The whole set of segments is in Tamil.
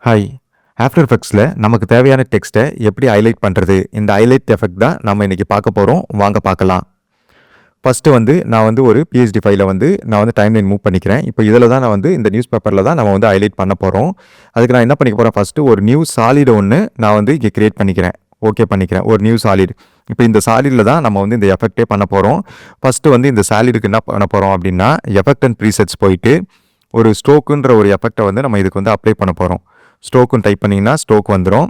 ஹாய். ஆஃப்டர் எஃபெக்ட்ஸில் நமக்கு தேவையான டெக்ஸ்ட்டை எப்படி ஹைலைட் பண்ணுறது, இந்த ஹைலைட் எஃபெக்ட் தான் நம்ம இன்றைக்கி பார்க்க போகிறோம். வாங்க பார்க்கலாம். ஃபஸ்ட்டு நான் ஒரு பிஹெச்டி ஃபைலை நான் டைம்லைன் மூவ் பண்ணிக்கிறேன். இப்போ இதில் தான் நான் இந்த நியூஸ் பேப்பரில் தான் நம்ம ஹைலைட் பண்ண போகிறோம். அதுக்கு நான் என்ன பண்ணிக்க போகிறேன், ஃபஸ்ட்டு ஒரு நியூ சாலிட் ஒன்று நான் இங்கே கிரியேட் பண்ணிக்கிறேன். ஓகே பண்ணிக்கிறேன். ஒரு நியூ சாலிட். இப்போ இந்த சாலிடில் தான் நம்ம இந்த எஃபெக்டே பண்ண போகிறோம். ஃபஸ்ட்டு இந்த சாலிடுக்கு என்ன பண்ண போகிறோம் அப்படின்னா, எஃபெக்ட் அண்ட் ப்ரீசெட்ஸ் போயிட்டு ஒரு ஸ்ட்ரோக்குன்ற ஒரு எஃபெக்டை நம்ம இதுக்கு அப்ளை பண்ண போகிறோம். ஸ்ட்ரோக்குன்னு டைப் பண்ணிங்கன்னா ஸ்ட்ரோக் வந்துடும்.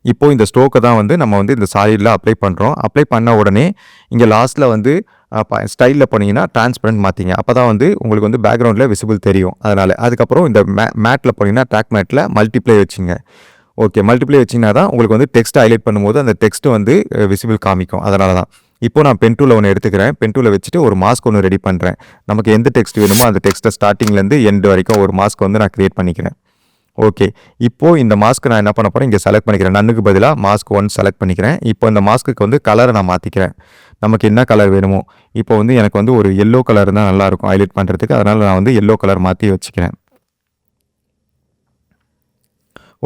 இப்போது இந்த ஸ்ட்ரோக்கை தான் நம்ம இந்த சாலிடில் அப்ளை பண்ணுறோம். அப்ளை பண்ண உடனே இங்கே லாஸ்ட்டில் ஸ்டைலில் போனீங்கன்னா டிரான்ஸ்பரண்ட் மாற்றிங்க. அப்போ தான் உங்களுக்கு பேக்ரவுண்டில் விசிபிள் தெரியும். அதனால் அதுக்கப்புறம் இந்த மேட்டில் போனீங்கன்னா ட்ராக் மேட்டில் மல்டிப்ளை வச்சுங்க. ஓகே, மல்டிப்ளை வச்சிங்கன்னா தான் உங்களுக்கு டெக்ஸ்ட் ஹைலைட் பண்ணும்போது அந்த டெக்ஸ்ட்டு விசிபிள் காமிக்கும். அதனால தான் இப்போ நான் பென் டூலை ஒன்று எடுத்துக்கிறேன். பென் டூலை வச்சுட்டு ஒரு மாஸ்க் ஒன்று ரெடி பண்ணுறேன். நமக்கு எந்த டெக்ஸ்ட் வேணுமோ அந்த டெக்ஸ்ட்டை ஸ்டார்டிங்லேருந்து எண்டு வரைக்கும் ஒரு மாஸ்க் நான் க்ரியேட் பண்ணிக்கிறேன். ஓகே, இப்போது இந்த மாஸ்க்கு நான் என்ன பண்ண போகிறேன், இங்கே செலக்ட் பண்ணிக்கிறேன். நன்னுக்கு பதிலாக மாஸ்க் 1 செலக்ட் பண்ணிக்கிறேன். இப்போ இந்த மாஸ்க்கு கலரை நான் மாற்றிக்கிறேன். நமக்கு என்ன கலர் வேணுமோ. இப்போ எனக்கு ஒரு எல்லோ கலர் தான் நல்லாயிருக்கும் ஹைலைட் பண்ணுறதுக்கு. அதனால் நான் எல்லோ கலர் மாற்றி வச்சுக்கிறேன்.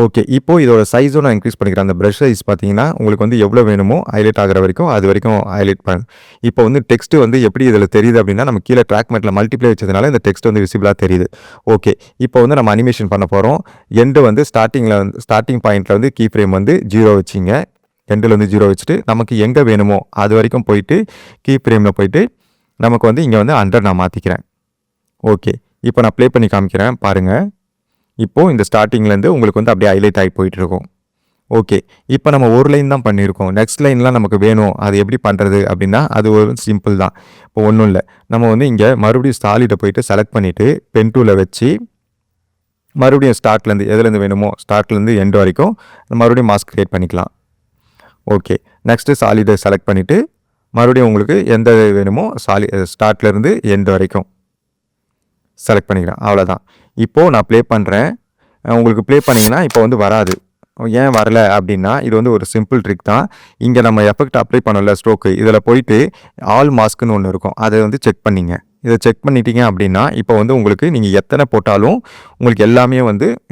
ஓகே, இப்போது இதோட சைஸும் நான் இன்க்ரீஸ் பண்ணிக்கிறேன். அந்த ப்ரஷ் சைஸ் பார்த்தீங்கன்னா உங்களுக்கு எவ்வளோ வேணுமோ ஹைலைட் ஆகிற வரைக்கும் அது வரைக்கும் ஹைலைட் பண்ணு. இப்போ டெக்ஸ்ட்டு எப்படி இதில் தெரியுது அப்படின்னா, நம்ம கீழே ட்ராக் மேட்டில் மல்டிப்ளை வச்சதுனால இந்த டெக்ஸ்ட் விசிபிளாக தெரியுது. ஓகே, இப்போ நம்ம அனிமேஷன் பண்ண போகிறோம். எண்டு ஸ்டார்டிங் பாயிண்ட்டில் கீ ஃப்ரேம் 0 வச்சிங்க. எண்டில் 0 வச்சுட்டு நமக்கு எங்கே வேணுமோ அது வரைக்கும் போயிட்டு கீ ஃப்ரேமில் போயிட்டு நமக்கு இங்கே 100 நான் மாற்றிக்கிறேன். ஓகே, இப்போ நான் ப்ளே பண்ணி காமிக்கிறேன் பாருங்கள். இப்போது இந்த ஸ்டார்டிங்லேருந்து உங்களுக்கு அப்படியே ஹைலைட் ஆகி போயிட்டுருக்கும். ஓகே, இப்போ நம்ம ஒரு லைன் தான் பண்ணியிருக்கோம். நெக்ஸ்ட் லைன்லாம் நமக்கு வேணும். அது எப்படி பண்ணுறது அப்படின்னா, அது ஒரு சிம்பிள் தான். இப்போ ஒன்றும் இல்லை, நம்ம இங்கே மறுபடியும் சாலிடை போயிட்டு செலக்ட் பண்ணிவிட்டு பென் டூலை வச்சு மறுபடியும் ஸ்டார்ட்லேருந்து எதுலேருந்து வேணுமோ ஸ்டார்ட்லேருந்து எண்டு வரைக்கும் மறுபடியும் மாஸ்க் க்ரியேட் பண்ணிக்கலாம். ஓகே, நெக்ஸ்ட்டு சாலிடை செலக்ட் பண்ணிவிட்டு மறுபடியும் உங்களுக்கு எந்த வேணுமோ ஸ்டார்ட்லேருந்து எண்டு வரைக்கும் செலக்ட் பண்ணிக்கிறேன். அவ்வளோதான். இப்போது நான் ப்ளே பண்ணுறேன். உங்களுக்கு ப்ளே பண்ணிங்கன்னா இப்போ வராது. ஏன் வரல அப்படின்னா, இது ஒரு சிம்பிள் ட்ரிக் தான். இங்கே நம்ம எஃபெக்ட் அப்ளை பண்ணல ஸ்ட்ரோக்கு, இதில் போயிட்டு ஆல் மாஸ்க்குன்னு ஒன்று இருக்கும். அதை செக் பண்ணிங்க. இதை செக் பண்ணிட்டீங்க அப்படின்னா இப்போ உங்களுக்கு நீங்கள் எத்தனை போட்டாலும் உங்களுக்கு எல்லாமே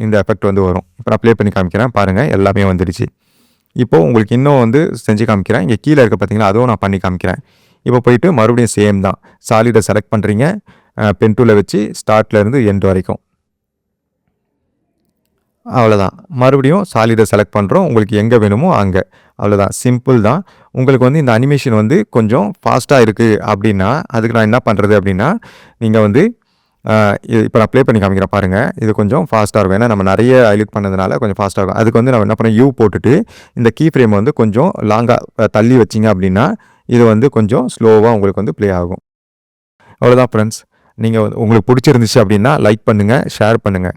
இந்த எஃபெக்ட் வரும். இப்போ நான் ப்ளே பண்ணி காமிக்கிறேன் பாருங்கள், எல்லாமே வந்துடுச்சு. இப்போது உங்களுக்கு இன்னும் செஞ்சு காமிக்கிறேன். இங்கே கீழே இருக்க பார்த்தீங்களா, அதுவும் நான் பண்ணி காமிக்கிறேன். இப்போ போயிட்டு மறுபடியும் சேம் தான். சாலிடை செலக்ட் பண்ணுறீங்க. பென் டூலை வச்சு ஸ்டார்ட்லேருந்து எண்டு வரைக்கும். அவ்வளோதான். மறுபடியும் சாலிடை செலக்ட் பண்ணுறோம். உங்களுக்கு எங்கே வேணுமோ அங்கே. அவ்வளோதான், சிம்பிள் தான். உங்களுக்கு இந்த அனிமேஷன் கொஞ்சம் ஃபாஸ்ட்டாக இருக்குது அப்படின்னா, அதுக்கு நான் என்ன பண்ணுறது அப்படின்னா, நீங்கள் இப்போ நான் ப்ளே பண்ணி காமிக்கிறேன் பாருங்கள். இது கொஞ்சம் ஃபாஸ்ட்டாக இருக்கும். ஏன்னா நம்ம நிறைய ஹைலைட் பண்ணதுனால கொஞ்சம் ஃபாஸ்ட்டாக இருக்கும். அதுக்கு நம்ம என்ன பண்ணோம், யூ போட்டுட்டு இந்த கீ ஃப்ரேம் கொஞ்சம் லாங்காக தள்ளி வச்சிங்க அப்படின்னா இது கொஞ்சம் ஸ்லோவாக உங்களுக்கு ப்ளே ஆகும். அவ்வளோதான் ஃப்ரெண்ட்ஸ். நீங்கள் உங்களுக்கு பிடிச்சிருந்துச்சு அப்படின்னா லைக் பண்ணுங்கள், ஷேர் பண்ணுங்கள்.